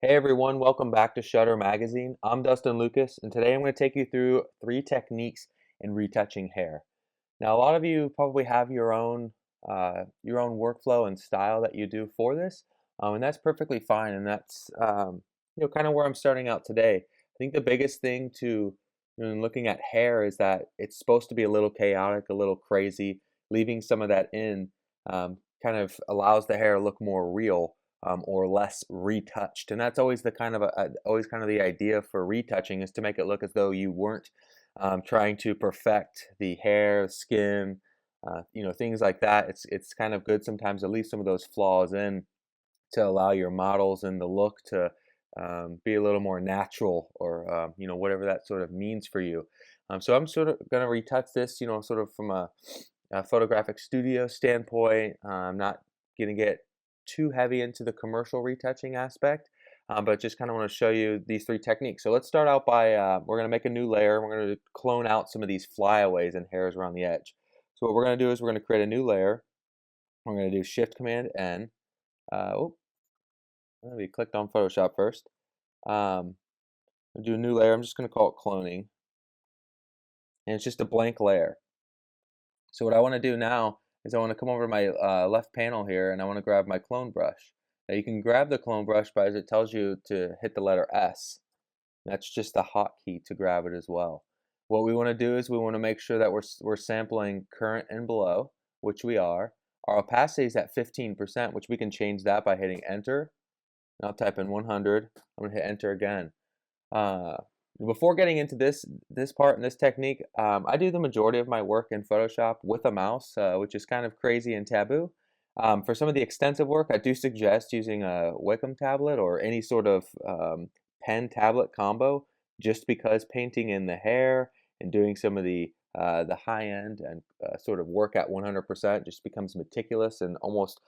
Hey everyone, welcome back to Shutter Magazine. I'm Dustin Lucas, and today I'm going to take you through 3 techniques in retouching hair. Now, a lot of you probably have your own workflow and style that you do for this, and that's perfectly fine. And that's kind of where I'm starting out today. I think the biggest thing in looking at hair is that it's supposed to be a little chaotic, a little crazy. Leaving some of that in kind of allows the hair to look more real or less retouched. And that's always always kind of the idea for retouching, is to make it look as though you weren't trying to perfect the hair, skin, things like that. It's kind of good sometimes to leave some of those flaws in to allow your models and the look to be a little more natural, or whatever that sort of means for you. So I'm sort of going to retouch this, sort of from a photographic studio standpoint. I'm not going to get too heavy into the commercial retouching aspect, but just kind of want to show you these 3 techniques. So let's start out by we're going to make a new layer. We're going to clone out some of these flyaways and hairs around the edge. So what we're going to do is we're going to create a new layer. We're going to do Shift Command N. We clicked on Photoshop first. Do a new layer. I'm just going to call it cloning, and it's just a blank layer. So what I want to do now is I want to come over to my left panel here, and I want to grab my clone brush. Now you can grab the clone brush by, as it tells you, to hit the letter S. That's just the hotkey to grab it as well. What we want to do is we want to make sure that we're sampling current and below, which we are. Our opacity is at 15%, which we can change that by hitting enter. And I'll type in 100. I'm going to hit enter again. Uh, Before getting into this part and this technique, I do the majority of my work in Photoshop with a mouse, which is kind of crazy and taboo. For some of the extensive work, I do suggest using a Wacom tablet or any sort of pen tablet combo, just because painting in the hair and doing some of the high end and sort of work at 100% just becomes meticulous and almost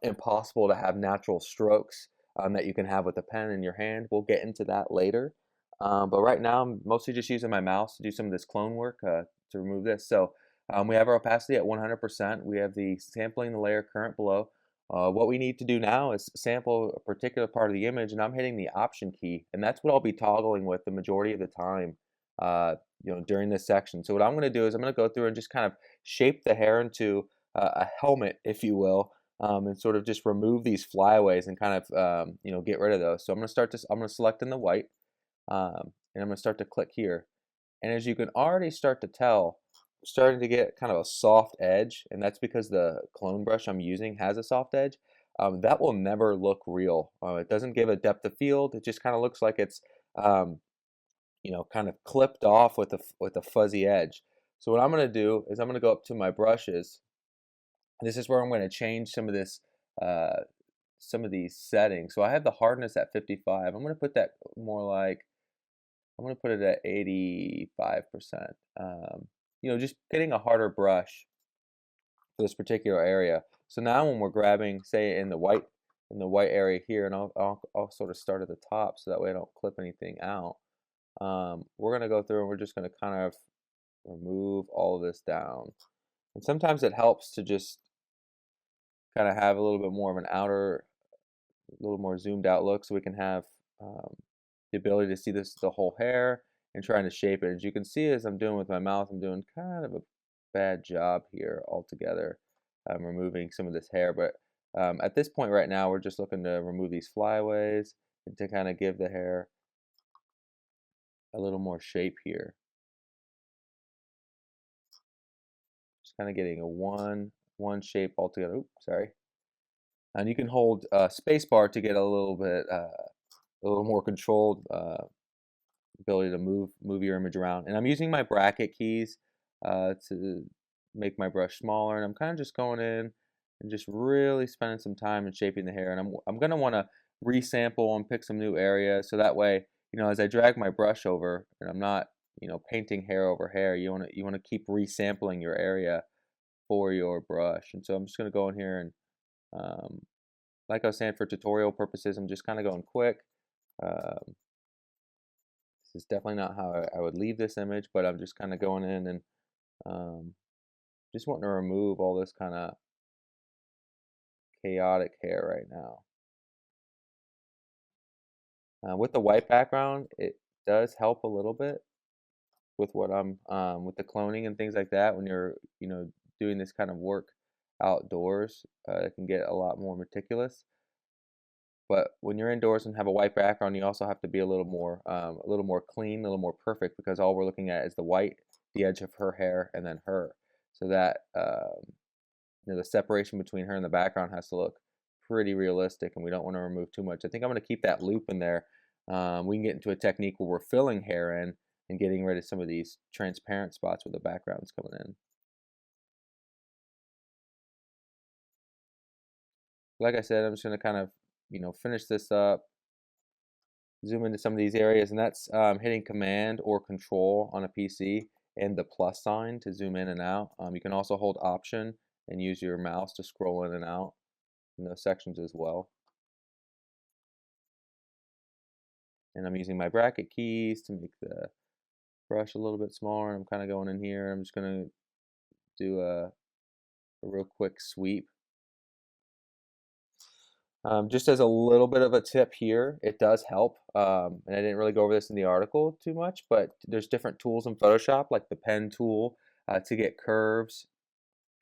impossible to have natural strokes that you can have with a pen in your hand. We'll get into that later. But right now, I'm mostly just using my mouse to do some of this clone work to remove this. So we have our opacity at 100%. We have the sampling the layer current below. What we need to do now is sample a particular part of the image, and I'm hitting the Option key, and that's what I'll be toggling with the majority of the time, during this section. So what I'm going to do is I'm going to go through and just kind of shape the hair into a helmet, if you will, and sort of just remove these flyaways and kind of get rid of those. So I'm going to I'm going to select in the white, and I'm going to start to click here. And as you can already start to tell, I'm starting to get kind of a soft edge, and that's because the clone brush I'm using has a soft edge. That will never look real. It doesn't give a depth of field. It just kind of looks like it's kind of clipped off with a fuzzy edge. So what I'm going to do is I'm going to go up to my brushes. This is where I'm going to change uh, some of these settings. So I have the hardness at 55. I'm going to put that more like, I'm going to put it at 85%. Just getting a harder brush for this particular area. So now when we're grabbing, say in the white area here, and I'll sort of start at the top so that way I don't clip anything out. We're going to go through and we're just going to kind of remove all of this down. And sometimes it helps to just kind of have a little bit more of a little more zoomed out look, so we can have the ability to see the whole hair and trying to shape it. As you can see, as I'm doing with my mouth, I'm doing kind of a bad job here altogether. I'm removing some of this hair, but at this point right now, we're just looking to remove these flyaways and to kind of give the hair a little more shape here. Just kind of getting a one shape altogether. Oops, sorry. And you can hold spacebar to get a little more controlled ability to move your image around. And I'm using my bracket keys to make my brush smaller, and I'm kind of just going in and just really spending some time in shaping the hair. And I'm gonna want to resample and pick some new areas, so that way, as I drag my brush over, and I'm not, painting hair over hair. You want to keep resampling your area for your brush. And so I'm just gonna go in here and like I was saying, for tutorial purposes, I'm just kind of going quick. Um, this is definitely not how I would leave this image, but I'm just kind of going in and um, just wanting to remove all this kind of chaotic hair right now. With the white background, it does help a little bit with what I'm with the cloning and things like that. When you're doing this kind of work outdoors, it can get a lot more meticulous. But when you're indoors and have a white background, you also have to be a little more clean, a little more perfect, because all we're looking at is the white, the edge of her hair, and then her. So that the separation between her and the background has to look pretty realistic, and we don't want to remove too much. I think I'm going to keep that loop in there. We can get into a technique where we're filling hair in and getting rid of some of these transparent spots where the background's coming in. Like I said, I'm just going to kind of finish this up, zoom into some of these areas, and that's hitting Command or Control on a PC and the plus sign to zoom in and out. You can also hold Option and use your mouse to scroll in and out in those sections as well. And I'm using my bracket keys to make the brush a little bit smaller. I'm kind of going in here. I'm just going to do a real quick sweep. Just as a little bit of a tip here, it does help, and I didn't really go over this in the article too much, but there's different tools in Photoshop, like the pen tool, to get curves.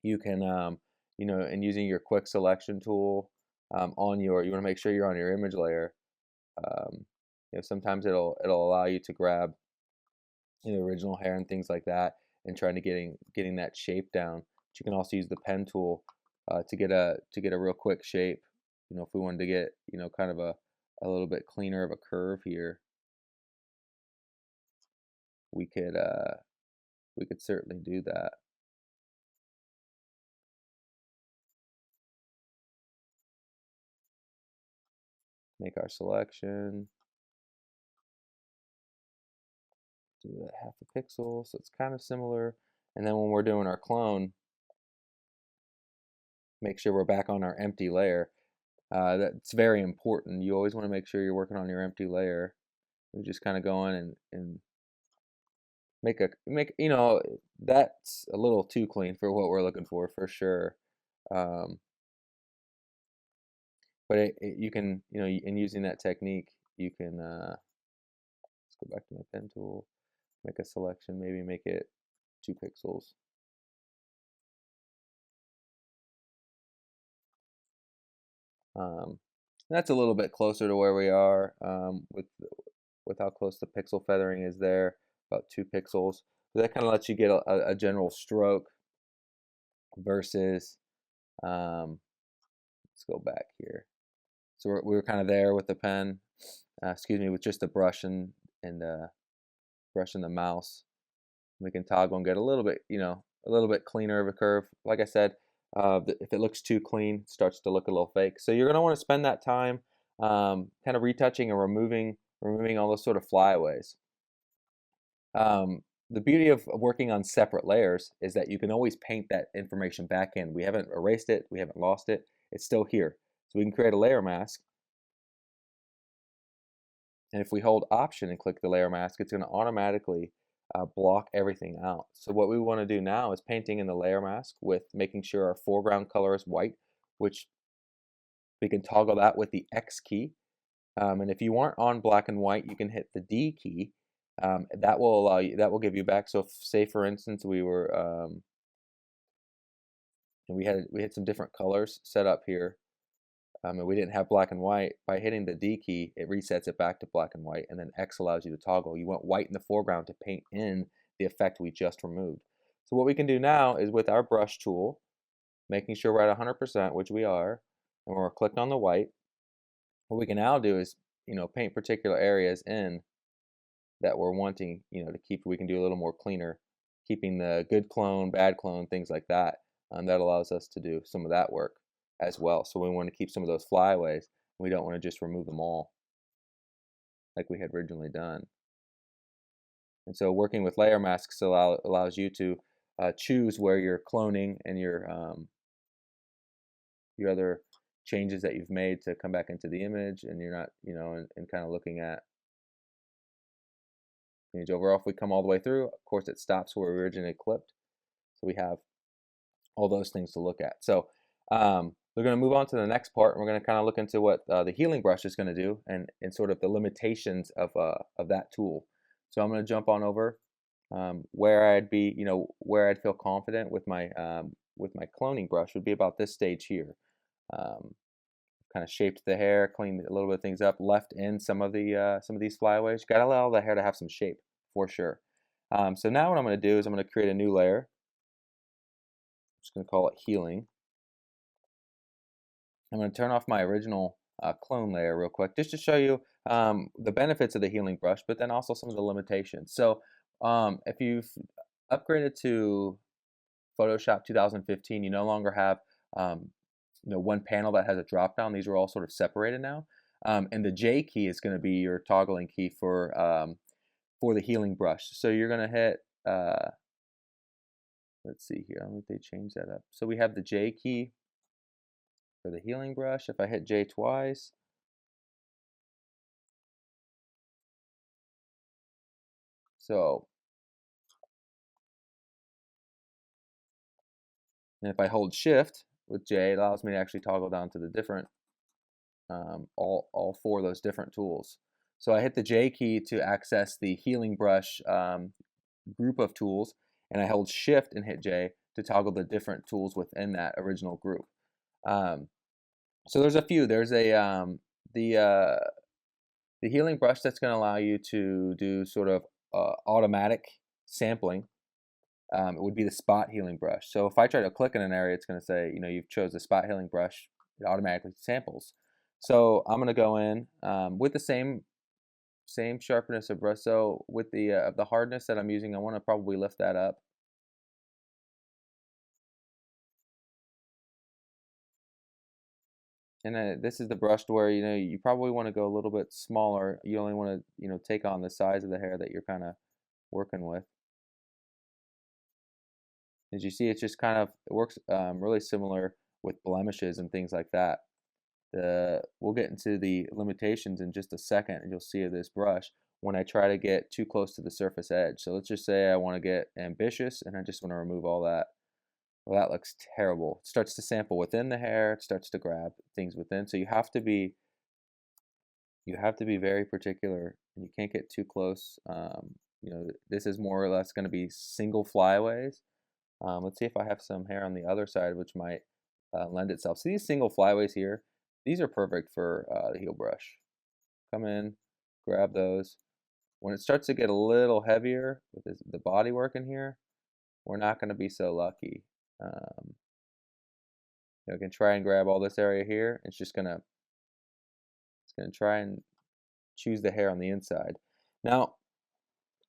You can, and using your quick selection tool you want to make sure you're on your image layer. Sometimes it'll allow you to grab original hair and things like that, and trying to getting that shape down. But you can also use the pen tool to get a real quick shape. If we wanted to get kind of a little bit cleaner of a curve here, we could certainly do that. Make our selection. Do that half a pixel, so it's kind of similar. And then when we're doing our clone, make sure we're back on our empty layer. That's very important. You always want to make sure you're working on your empty layer. We just kind of go in and make that's a little too clean for what we're looking for sure. But you can, in using that technique, you can, let's go back to my pen tool, make a selection, maybe make it 2 pixels. That's a little bit closer to where we are with how close the pixel feathering is there, about 2 pixels. So that kind of lets you get a general stroke versus, let's go back here. So we were kind of there with the pen, with just the brush and brushing the mouse. We can toggle and get a little bit cleaner of a curve. Like I said, if it looks too clean, it starts to look a little fake. So you're going to want to spend that time kind of retouching and removing all those sort of flyaways. The beauty of working on separate layers is that you can always paint that information back in. We haven't erased it, we haven't lost it, it's still here. So we can create a layer mask. And if we hold Option and click the layer mask, it's going to automatically block everything out. So what we want to do now is painting in the layer mask with making sure our foreground color is white, which we can toggle that with the X key. And if you aren't on black and white, you can hit the D key. That will give you back. So if, say for instance we were and we had some different colors set up here, and we didn't have black and white, by hitting the D key, it resets it back to black and white, and then X allows you to toggle. You want white in the foreground to paint in the effect we just removed. So what we can do now is with our brush tool, making sure we're at 100%, which we are, and we're clicked on the white, what we can now do is, paint particular areas in that we're wanting, to keep. We can do a little more cleaner, keeping the good clone, bad clone, things like that. That allows us to do some of that work as well. So we want to keep some of those flyaways. We don't want to just remove them all like we had originally done. And so working with layer masks allows you to choose where you're cloning and your other changes that you've made to come back into the image, and you're not, and kind of looking at the image overall. If we come all the way through, of course it stops where we originally clipped. So we have all those things to look at. So We're going to move on to the next part, and we're going to kind of look into what the healing brush is going to do, and sort of the limitations of that tool. So I'm going to jump on over where I'd be, where I'd feel confident with my cloning brush would be about this stage here. Kind of shaped the hair, cleaned a little bit of things up, left in some of these flyaways. Got to allow the hair to have some shape for sure. So now what I'm going to do is I'm going to create a new layer. I'm just going to call it healing. I'm going to turn off my original clone layer real quick, just to show you the benefits of the healing brush, but then also some of the limitations. So if you've upgraded to Photoshop 2015, you no longer have one panel that has a drop down. These are all sort of separated now. And the J key is going to be your toggling key for the healing brush. So you're going to hit, let's see here, I don't know if they change that up. So we have the J key for the healing brush. If I hit J twice, so, and if I hold shift with J, it allows me to actually toggle down to the different, all four of those different tools. So I hit the J key to access the healing brush group of tools, and I hold shift and hit J to toggle the different tools within that original group. So there's a few. There's the healing brush that's going to allow you to do sort of automatic sampling. It would be the spot healing brush. So if I try to click in an area, it's going to say, you've chose the spot healing brush. It automatically samples. So I'm going to go in with the same sharpness of brush. So with the hardness that I'm using, I want to probably lift that up. And this is the brush where you probably want to go a little bit smaller. You only want to take on the size of the hair that you're kind of working with. As you see, it's just kind of, it works really similar with blemishes and things like that. We'll get into the limitations in just a second, and you'll see this brush when I try to get too close to the surface edge. So let's just say I want to get ambitious, and I just want to remove all that. Well, that looks terrible. It starts to sample within the hair. It starts to grab things within. So you have to be very particular, and you can't get too close. This is more or less going to be single flyaways. Let's see if I have some hair on the other side, which might lend itself. So these single flyaways here, these are perfect for the heel brush. Come in, grab those. When it starts to get a little heavier with the body work in here, we're not going to be so lucky. I can try and grab all this area here. It's gonna try and choose the hair on the inside. Now,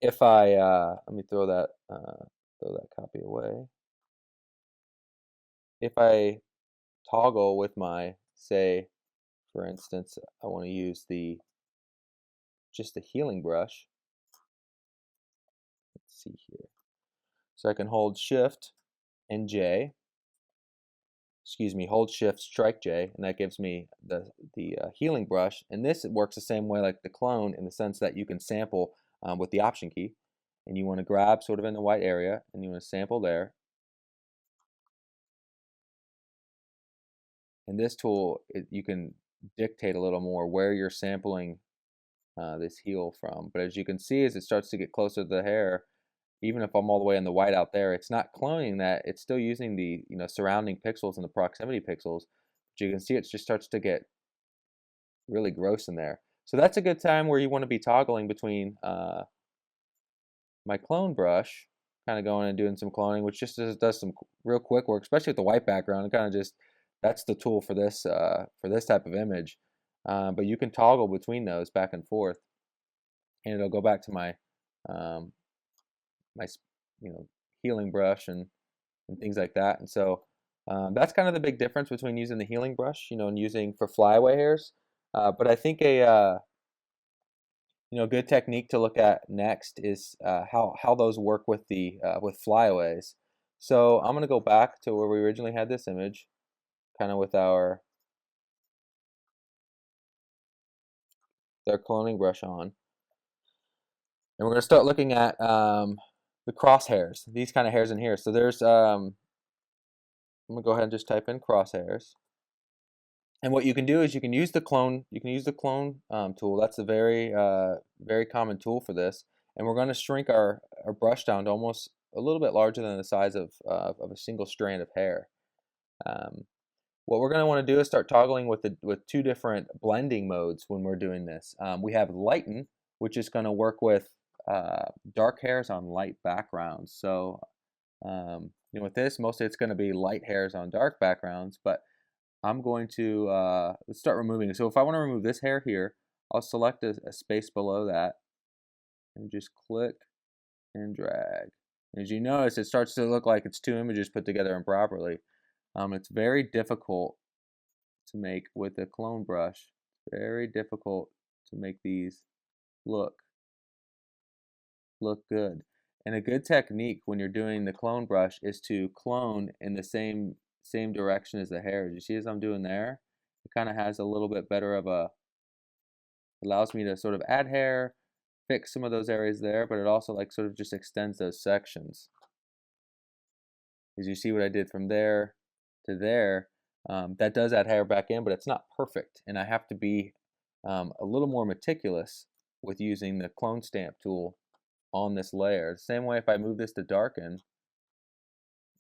if I let me throw that copy away. If I toggle with my, say, for instance, I want to use just the healing brush. Let's see here. So I can hold Shift and J. Excuse me, hold Shift, strike J, and that gives me the healing brush. And this works the same way like the clone, in the sense that you can sample with the Option key, and you want to grab sort of in the white area, and you want to sample there. And this tool, you can dictate a little more where you're sampling this heel from. But as you can see, as it starts to get closer to the hair, even if I'm all the way in the white out there, it's not cloning that. It's still using the surrounding pixels and the proximity pixels. But you can see it just starts to get really gross in there. So that's a good time where you want to be toggling between my clone brush, kind of going and doing some cloning, which just does some real quick work, especially with the white background. It kind of just, that's the tool for this type of image. But you can toggle between those back and forth, and it'll go back to my my healing brush and things like that. And so that's kind of the big difference between using the healing brush, and using for flyaway hairs. But I think a good technique to look at next is how those work with the with flyaways. So I'm going to go back to where we originally had this image, kind of with our cloning brush on, and we're going to start looking at the crosshairs, these kind of hairs in here. So there's I'm going to go ahead and just type in crosshairs. And what you can do is you can use the clone. You can use the clone tool. That's a very common tool for this. And we're going to shrink our brush down to almost a little bit larger than the size of a single strand of hair. Um, what we're going to want to do is start toggling with two different blending modes when we're doing this. We have lighten, which is going to work with dark hairs on light backgrounds. So with this, mostly it's going to be light hairs on dark backgrounds, but I'm going to let's start removing. So if I want to remove this hair here, I'll select a space below that and just click and drag. As you notice, it starts to look like it's two images put together improperly. It's very difficult to make with a clone brush. Very difficult to make these look good. And a good technique when you're doing the clone brush is to clone in the same direction as the hair. You see as I'm doing there? It kind of has a little bit better of a, allows me to sort of add hair, fix some of those areas there, but it also like sort of just extends those sections. As you see what I did from there to there, that does add hair back in, but it's not perfect. And I have to be a little more meticulous with using the clone stamp tool on this layer. The same way if I move this to darken,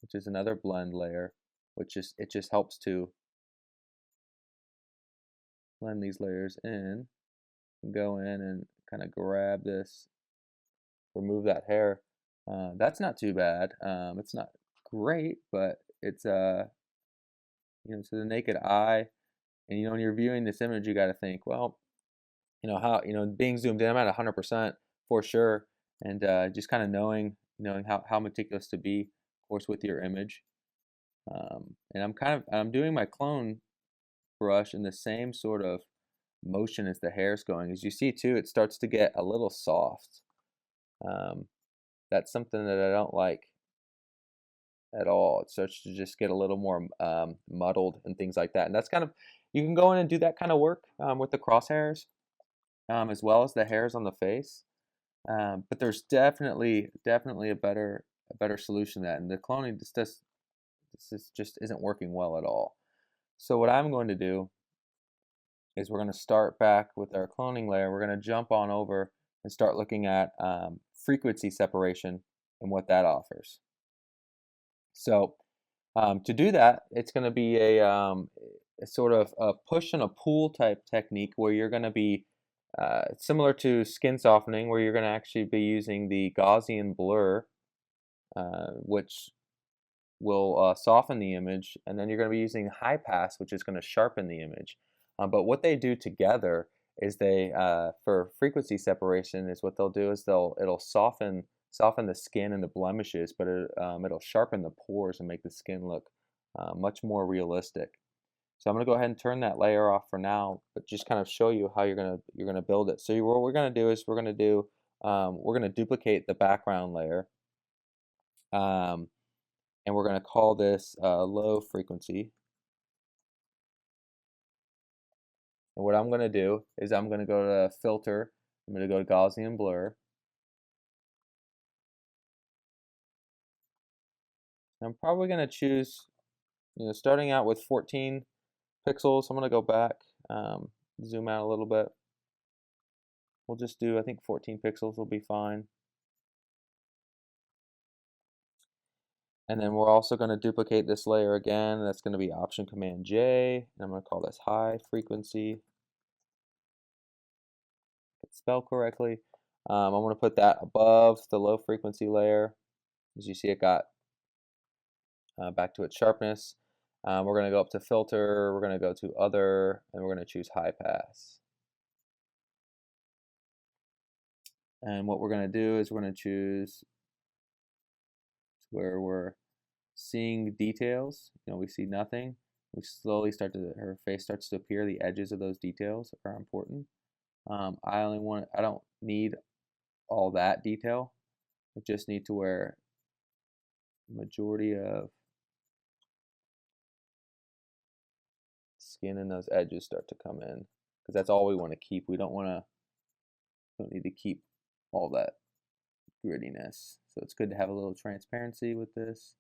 which is another blend layer, it just helps to blend these layers in and go in and kind of grab this, remove that hair. That's not too bad. It's not great, but it's to the naked eye, and when you're viewing this image, you got to think, well, how being zoomed in, I'm at 100% for sure, and just kind of knowing how meticulous to be, of course, with your image. And I'm doing my clone brush in the same sort of motion as the hair's going. As you see too, it starts to get a little soft. That's something that I don't like at all. It starts to just get a little more muddled and things like that. And that's you can go in and do that kind of work with the crosshairs as well as the hairs on the face. But there's definitely a better solution to that. And the cloning just isn't working well at all. So what I'm going to do is we're going to start back with our cloning layer. We're going to jump on over and start looking at frequency separation and what that offers. So to do that, it's going to be a sort of a push and a pull type technique where you're going to be similar to skin softening, where you're going to actually be using the Gaussian blur, which will soften the image, and then you're going to be using high pass, which is going to sharpen the image. But what they do together is for frequency separation, is what they'll do is it'll soften the skin and the blemishes, but it'll sharpen the pores and make the skin look much more realistic. So I'm going to go ahead and turn that layer off for now, but just kind of show you how you're gonna build it. So what we're going to do is we're going to duplicate the background layer, and we're going to call this low frequency. And what I'm going to do is I'm going to go to filter. I'm going to go to Gaussian blur. I'm probably going to choose, starting out with 14 pixels. I'm going to go back, zoom out a little bit. We'll just do, I think 14 pixels will be fine. And then we're also going to duplicate this layer again. That's going to be Option Command J. And I'm going to call this high frequency. Spell correctly. I'm going to put that above the low frequency layer. As you see, it got back to its sharpness. We're going to go up to filter, we're going to go to other, and we're going to choose high pass. And what we're going to do is we're going to choose where we're seeing details. We see nothing. We slowly her face starts to appear. The edges of those details are important. I don't need all that detail. I just need to where the majority of skin and those edges start to come in, because that's all we want to keep. We don't need to keep all that grittiness. So it's good to have a little transparency with this.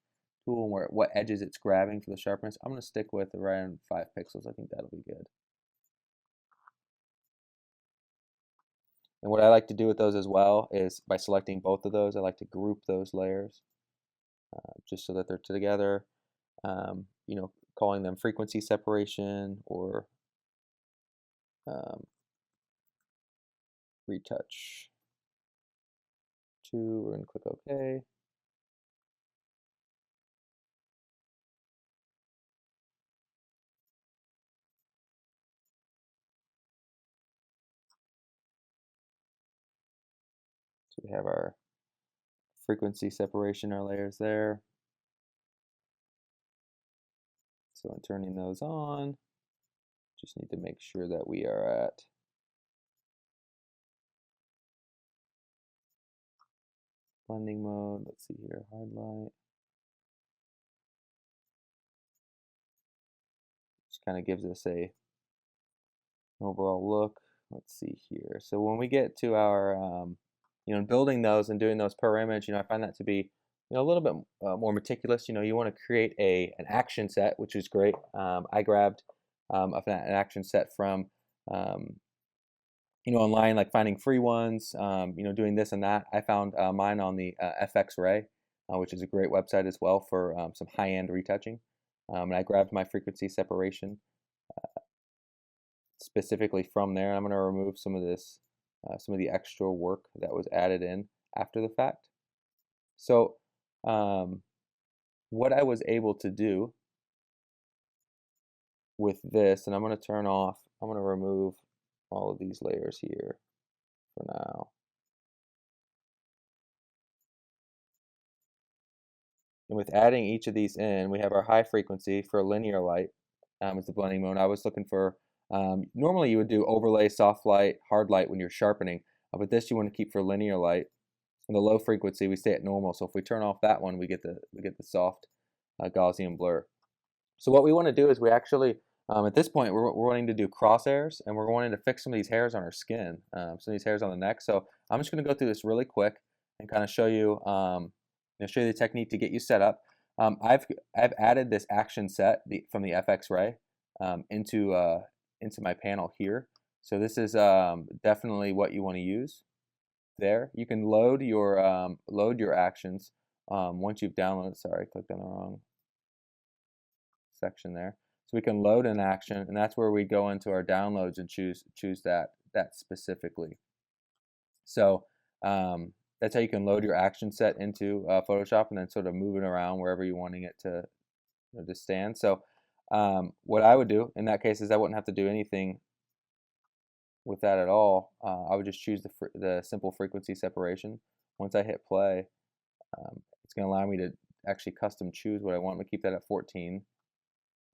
tool and what edges it's grabbing for the sharpness. I'm going to stick with around 5 pixels. I think that'll be good. And what I like to do with those as well is by selecting both of those, I like to group those layers just so that they're together. You know, calling them frequency separation or retouch 2. We're going to click OK. So we have our frequency separation, our layers there. So in turning those on, just need to make sure that we are at blending mode. Let's see here, highlight. Just kind of gives us a overall look. Let's see here. So when we get to our, you know, building those and doing those per image, you know, I find that to be, you know, a little bit more meticulous. You know, you want to create an action set, which is great. I grabbed an action set from, you know, online, like finding free ones, you know, doing this and that. I found mine on the FX Ray, which is a great website as well for some high-end retouching. And I grabbed my frequency separation specifically from there. I'm going to remove some of this, some of the extra work that was added in after the fact. So what I was able to do with this, and I'm going to turn off, I'm going to remove all of these layers here for now. And with adding each of these in, we have our high frequency for linear light is the blending mode. I was looking for, normally you would do overlay, soft light, hard light when you're sharpening, but this you want to keep for linear light. And the low frequency, we stay at normal. So if we turn off that one, we get the soft Gaussian blur. So what we want to do is we actually, at this point, we're wanting to do crosshairs, and we're wanting to fix some of these hairs on our skin, some of these hairs on the neck. So I'm just going to go through this really quick and kind of show you, show you the technique to get you set up. I've added this action set from the FX Ray into my panel here. So this is definitely what you want to use. There, you can load your actions once you've downloaded. Sorry, I clicked on the wrong section there. So we can load an action, and that's where we go into our downloads and choose that specifically. So that's how you can load your action set into Photoshop and then sort of move it around wherever you're wanting it to, you know, to stand. So what I would do in that case is I wouldn't have to do anything with that at all. I would just choose the simple frequency separation. Once I hit play, it's going to allow me to actually custom choose what I want. I'm going to keep that at 14,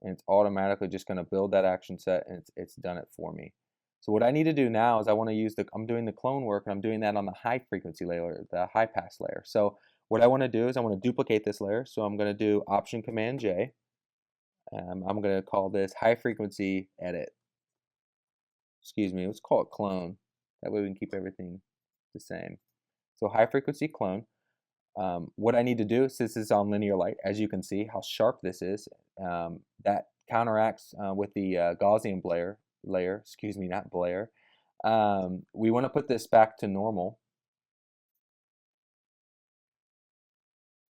and it's automatically just going to build that action set, and it's done it for me. So what I need to do now is I want to use I'm doing the clone work, and I'm doing that on the high frequency layer, the high pass layer. So what I want to do is I want to duplicate this layer. So I'm going to do Option Command J. I'm going to call this high frequency edit. Excuse me, let's call it clone. That way we can keep everything the same. So high frequency clone. What I need to do, since this is on linear light, as you can see how sharp this is, that counteracts with the Gaussian layer, excuse me, not blare. We want to put this back to normal.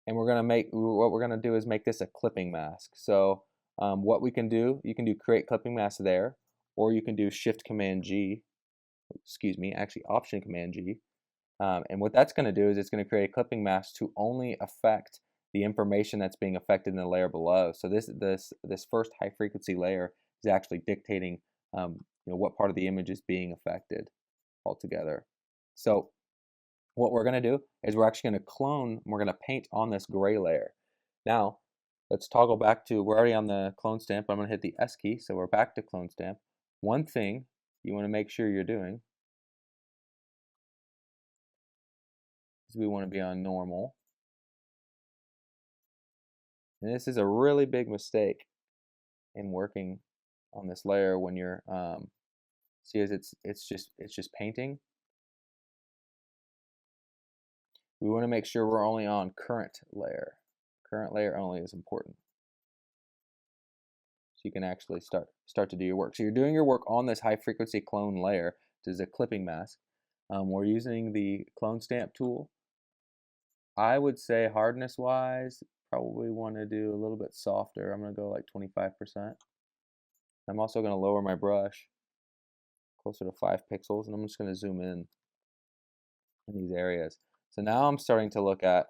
And what we're going to do is make this a clipping mask. So what we can do, you can do create clipping mask there, or you can do Shift Command G, excuse me, actually Option Command G. And what that's going to do is it's going to create a clipping mask to only affect the information that's being affected in the layer below. So this first high frequency layer is actually dictating you know, what part of the image is being affected altogether. So what we're going to do is we're actually going to clone, we're going to paint on this gray layer. Now let's toggle back to, we're already on the clone stamp. I'm going to hit the S key, so we're back to clone stamp. One thing you want to make sure you're doing is we want to be on normal. And this is a really big mistake in working on this layer when you're see, as it's just painting. We want to make sure we're only on current layer, Current layer only is important. So you can actually start to do your work. So you're doing your work on this high frequency clone layer, which is a clipping mask. We're using the clone stamp tool. I would say hardness wise, probably want to do a little bit softer. I'm going to go like 25%. I'm also going to lower my brush closer to 5 pixels, and I'm just going to zoom in these areas. So now I'm starting to look at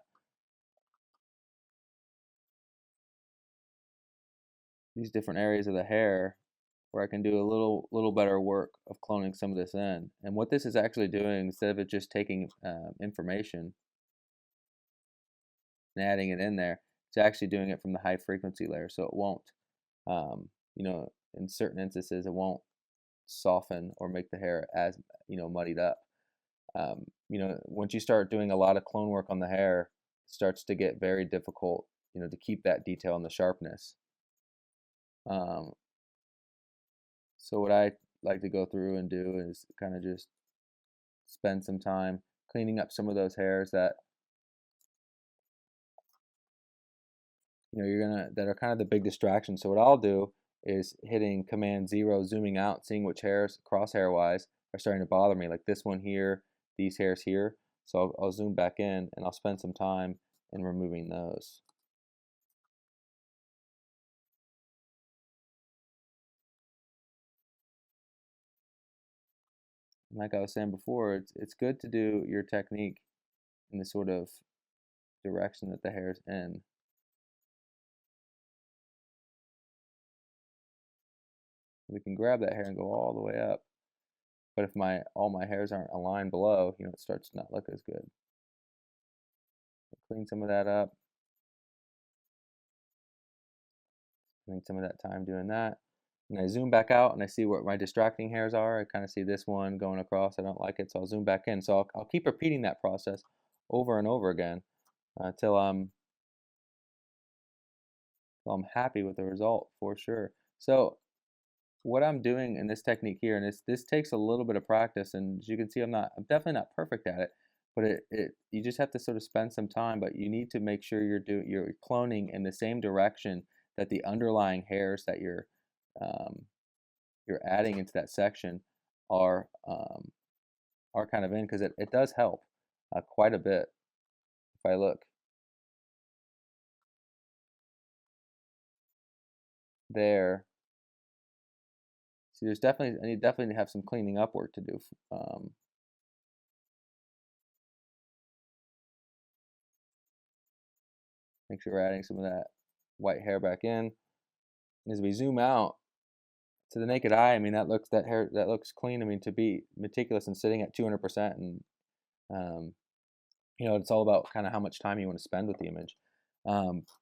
these different areas of the hair where I can do a little better work of cloning some of this in. And what this is actually doing, instead of it just taking information and adding it in there, it's actually doing it from the high frequency layer, so it won't, you know, in certain instances, it won't soften or make the hair as, you know, muddied up. You know, once you start doing a lot of clone work on the hair, it starts to get very difficult, you know, to keep that detail and the sharpness. So what I like to go through and do is kind of just spend some time cleaning up some of those hairs that, you know, that are kind of the big distraction. So what I'll do is hitting Command 0, zooming out, seeing which hairs, crosshair wise, are starting to bother me, like this one here, these hairs here. So I'll zoom back in and I'll spend some time in removing those. Like I was saying before, it's good to do your technique in the sort of direction that the hair is in. We can grab that hair and go all the way up, but if all my hairs aren't aligned below, you know, it starts to not look as good. Clean some of that up. Spending some of that time doing that. And I zoom back out and I see what my distracting hairs are. I kind of see this one going across. I don't like it, so I'll zoom back in. So I'll keep repeating that process over and over again until I'm happy with the result for sure. So what I'm doing in this technique here, and this takes a little bit of practice, and as you can see, I'm definitely not perfect at it, but you just have to sort of spend some time, but you need to make sure you're cloning in the same direction that the underlying hairs that um, you're adding into that section are kind of in, because it does help quite a bit. If I look there, see, I need definitely have some cleaning up work to do. Make sure we're adding some of that white hair back in. And as we zoom out, to the naked eye, I mean, that looks clean. I mean, to be meticulous and sitting at 200%, and you know, it's all about kind of how much time you want to spend with the image.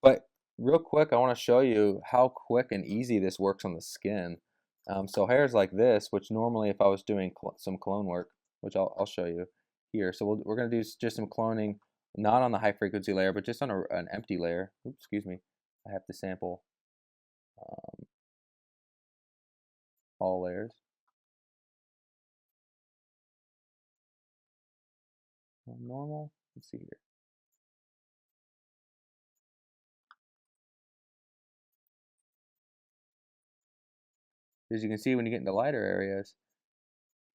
But real quick, I want to show you how quick and easy this works on the skin. So hairs like this, which normally if I was doing some clone work, which I'll show you here. So we're going to do just some cloning, not on the high frequency layer, but just on an empty layer. Oops, excuse me. I have to sample all layers. Normal. Let's see here. As you can see, when you get into lighter areas,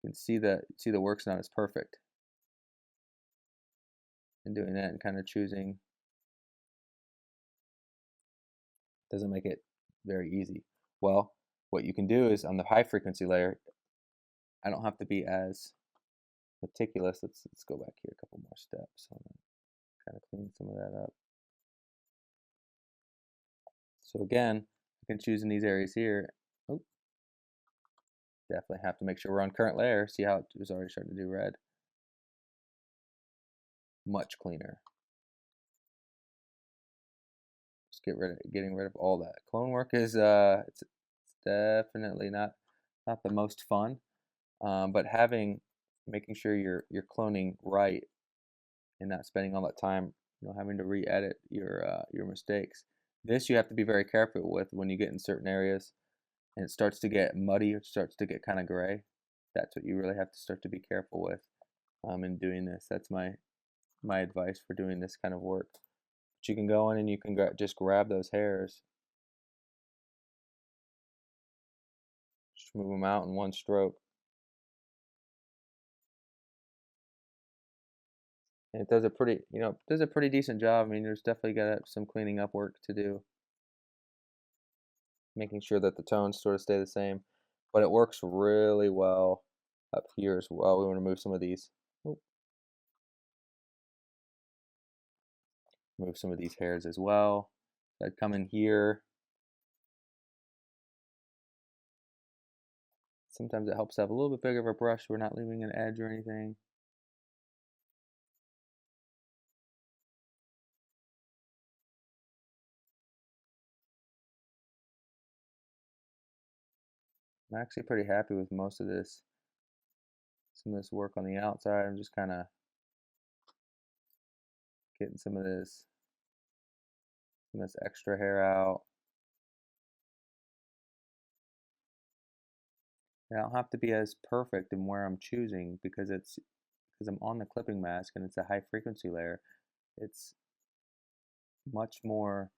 you can see the work's not as perfect. And doing that and kind of choosing doesn't make it very easy. Well, what you can do is on the high frequency layer, I don't have to be as meticulous. Let's go back here a couple more steps. So kind of clean some of that up. So again, I can choose in these areas here. Oh, definitely have to make sure we're on current layer. See how it was already starting to do red. Much cleaner. Just getting rid of all that. Clone work is it's definitely not the most fun, but making sure you're cloning right and not spending all that time, you know, having to re-edit your mistakes. This you have to be very careful with when you get in certain areas and it starts to get muddy, or starts to get kind of gray. That's what you really have to start to be careful with in doing this. That's my advice for doing this kind of work. But you can go in and you can just grab those hairs, just move them out in one stroke. And it does a pretty, does a pretty decent job. I mean, there's definitely got some cleaning up work to do, making sure that the tones sort of stay the same. But it works really well up here as well. We want to move some of these. Oop. Move some of these hairs as well. So I'd come in here. Sometimes it helps to have a little bit bigger of a brush. We're not leaving an edge or anything. I'm actually pretty happy with most of this. Some of this work on the outside. I'm just kind of getting some of this extra hair out. And I don't have to be as perfect in where I'm choosing because I'm on the clipping mask and it's a high frequency layer. It's much more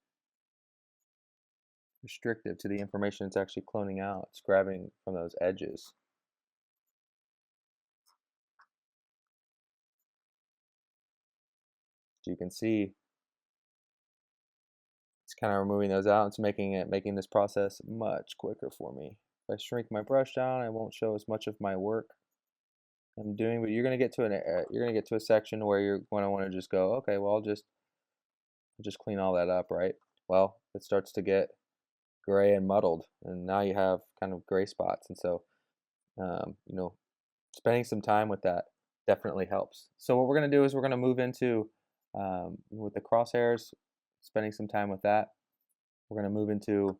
restrictive to the information it's actually cloning out. It's grabbing from those edges. So you can see it's kind of removing those out. It's making this process much quicker for me. If I shrink my brush down, I won't show as much of my work I'm doing, but you're gonna get to a section where you're going to want to just go, okay, well, I'll just clean all that up, right? Well, it starts to get gray and muddled, and now you have kind of gray spots, and so spending some time with that definitely helps. So what we're gonna do is we're gonna move into with the crosshairs, spending some time with that. We're gonna move into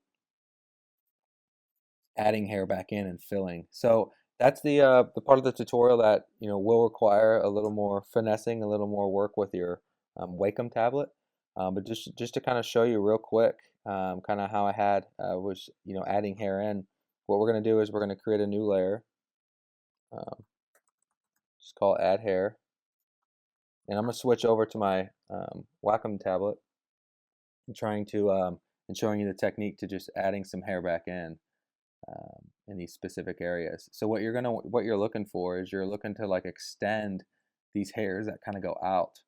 adding hair back in and filling. So that's the part of the tutorial that will require a little more finessing, a little more work with your Wacom tablet. But just to kind of show you real quick, kind of how I had was adding hair in. What we're going to do is we're going to create a new layer. Just call it Add Hair, and I'm going to switch over to my Wacom tablet and showing you the technique to just adding some hair back in these specific areas. So what you're looking for is you're looking to like extend these hairs that kind of go out.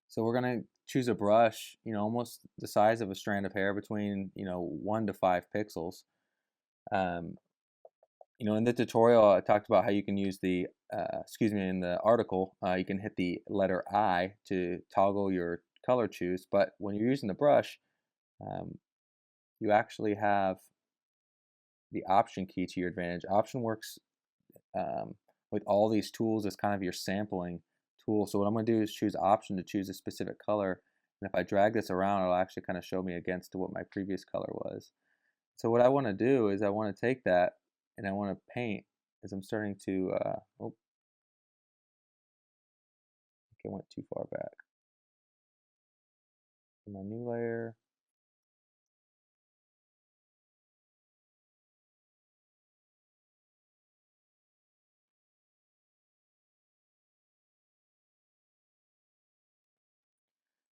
So we're gonna choose a brush, almost the size of a strand of hair, between 1 to 5 pixels. In the tutorial I talked about how you can use the in the article you can hit the letter I to toggle your color choose, but when you're using the brush, you actually have the option key to your advantage. Option works with all these tools as kind of your sampling tool. So what I'm going to do is choose option to choose a specific color, and if I drag this around, it'll actually kind of show me against what my previous color was. So what I want to do is I want to take that and I want to paint as I'm starting to oh, I went too far back. My new layer.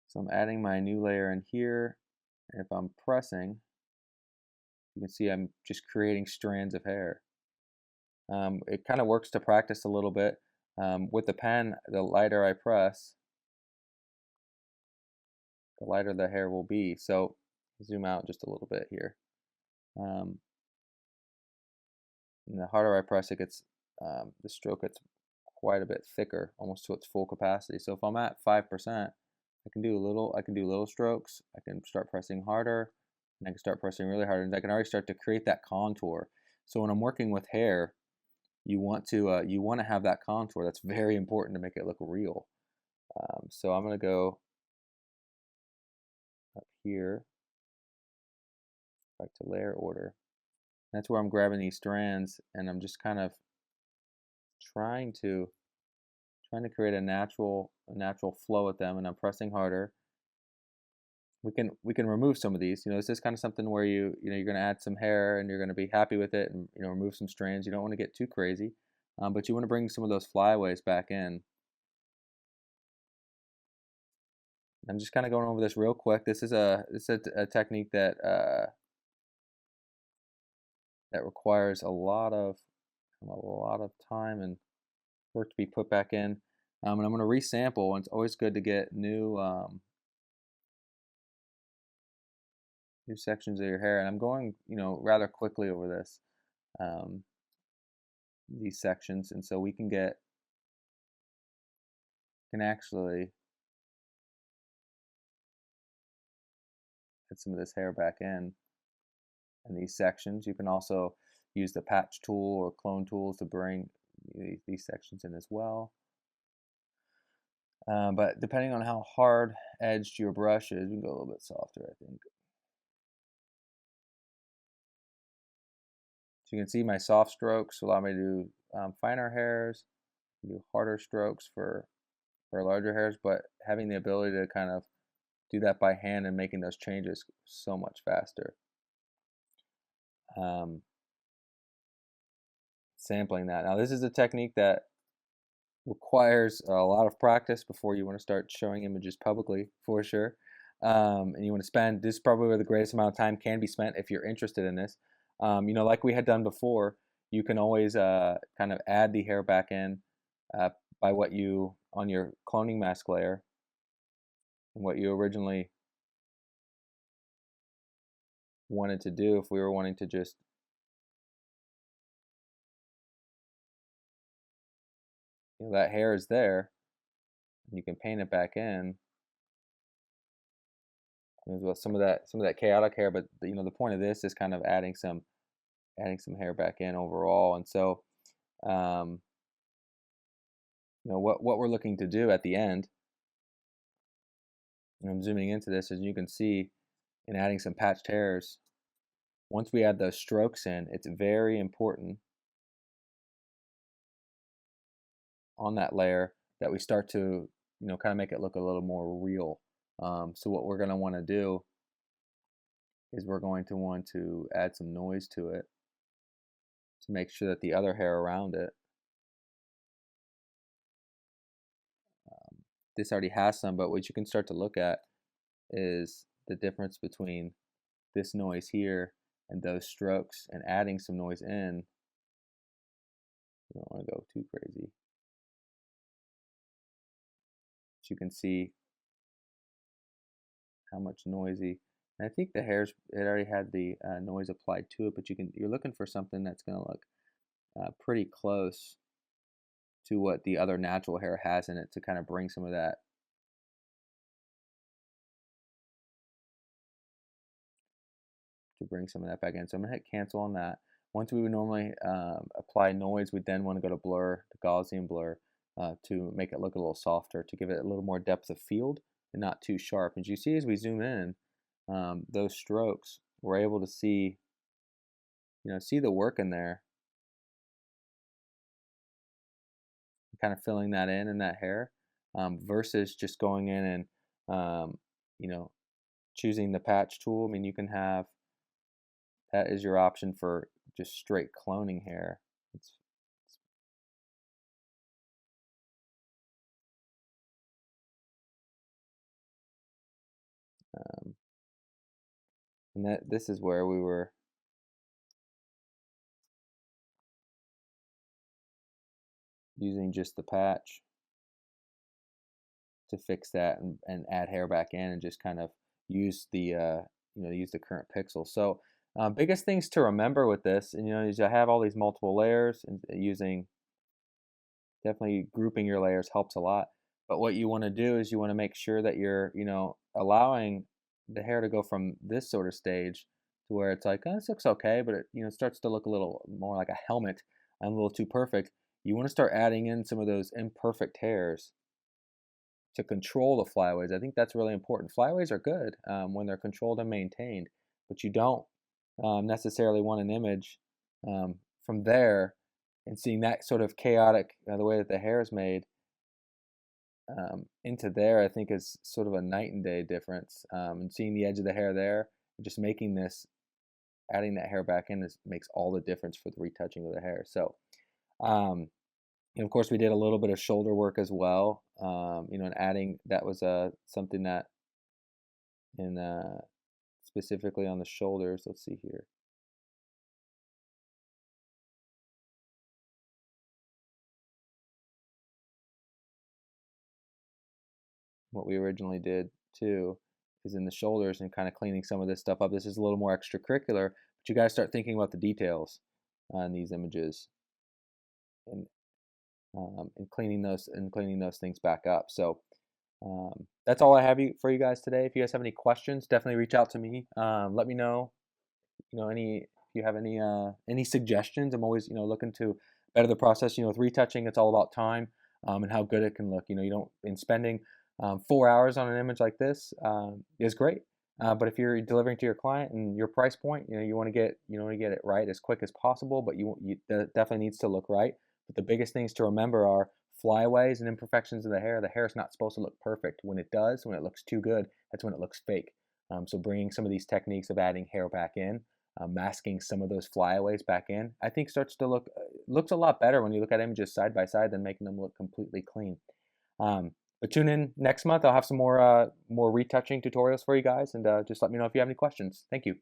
So I'm adding my new layer in here, and if I'm pressing, you can see I'm just creating strands of hair. It kind of works to practice a little bit. With the pen, the lighter I press, the lighter the hair will be. So zoom out just a little bit here. And the harder I press, it gets the stroke gets quite a bit thicker, almost to its full capacity. So if I'm at 5%, I can do little strokes. I can start pressing harder, and I can start pressing really hard, and I can already start to create that contour. So when I'm working with hair, you want to have that contour. That's very important to make it look real. So I'm going to go up here, back to layer order. That's where I'm grabbing these strands, and I'm just kind of trying to create a natural flow with them, and I'm pressing harder. We can remove some of these. This is kind of something where you're going to add some hair and you're going to be happy with it, and remove some strands. You don't want to get too crazy, but you want to bring some of those flyaways back in. I'm just kind of going over this real quick. This is a technique that that requires a lot of time and work to be put back in. And I'm going to resample, and it's always good to get new sections of your hair. And I'm going, rather quickly over this, these sections, and so we can actually get some of this hair back in these sections. You can also use the patch tool or clone tools to bring these sections in as well. But depending on how hard edged your brush is, we can go a little bit softer, I think. So you can see my soft strokes allow me to do finer hairs, do harder strokes for larger hairs, but having the ability to kind of do that by hand and making those changes so much faster. Sampling that. Now this is a technique that requires a lot of practice before you want to start showing images publicly, for sure. And you want to spend, this is probably where the greatest amount of time can be spent if you're interested in this. Like we had done before, you can always kind of add the hair back in by what you, on your cloning mask layer, and what you originally wanted to do. If we were wanting to just that hair is there, you can paint it back in. As well, some of that chaotic hair, but the point of this is kind of adding some hair back in overall. And so what we're looking to do at the end, and I'm zooming into this, as you can see, in adding some patched hairs, once we add those strokes in, it's very important on that layer that we start to kind of make it look a little more real. So what we're going to want to do is we're going to want to add some noise to it to make sure that the other hair around it, this already has some, but what you can start to look at is the difference between this noise here and those strokes, and adding some noise in. You don't want to go too crazy. But you can see how much noisy. And I think the hairs, it already had the noise applied to it, but you're looking for something that's going to look pretty close to what the other natural hair has in it to kind of bring some of that back in. So I'm gonna hit cancel on that. Once we would normally apply noise, we'd then want to go to blur, the Gaussian blur, to make it look a little softer, to give it a little more depth of field and not too sharp. As you see, as we zoom in, those strokes, we're able to see, see the work in there, kind of filling that in that hair, versus just going in and choosing the patch tool. I mean, you can have, that is your option for just straight cloning hair. And this is where we were using just the patch to fix that and add hair back in, and just kind of use the use the current pixel. So biggest things to remember with this, and is I have all these multiple layers, and definitely grouping your layers helps a lot. But what you want to do is you want to make sure that you're allowing the hair to go from this sort of stage to where it's like, oh, this looks okay, but it starts to look a little more like a helmet and a little too perfect. You want to start adding in some of those imperfect hairs to control the flyaways. I think that's really important. Flyaways are good when they're controlled and maintained, but you don't necessarily want an image from there and seeing that sort of chaotic, the way that the hair is made, into there, I think is sort of a night and day difference. And seeing the edge of the hair there, and just making this, adding that hair back in, makes all the difference for the retouching of the hair. So, and of course, we did a little bit of shoulder work as well. And adding, that was something that and specifically on the shoulders. Let's see here. What we originally did too is in the shoulders and kind of cleaning some of this stuff up. This is a little more extracurricular, but you guys start thinking about the details in these images and cleaning those things back up. So that's all I have for you guys today. If you guys have any questions, definitely reach out to me. Let me know. If you have any suggestions. I'm always looking to better the process. With retouching, it's all about time and how good it can look. You don't in spending 4 hours on an image like this is great. But if you're delivering to your client and your price point, you want to get it right as quick as possible. But that definitely needs to look right. But the biggest things to remember are flyaways and imperfections of the hair. The hair is not supposed to look perfect. When it does, when it looks too good, that's when it looks fake. So bringing some of these techniques of adding hair back in, masking some of those flyaways back in, I think starts to looks a lot better when you look at images side by side than making them look completely clean. But tune in next month. I'll have some more retouching tutorials for you guys, and just let me know if you have any questions. Thank you.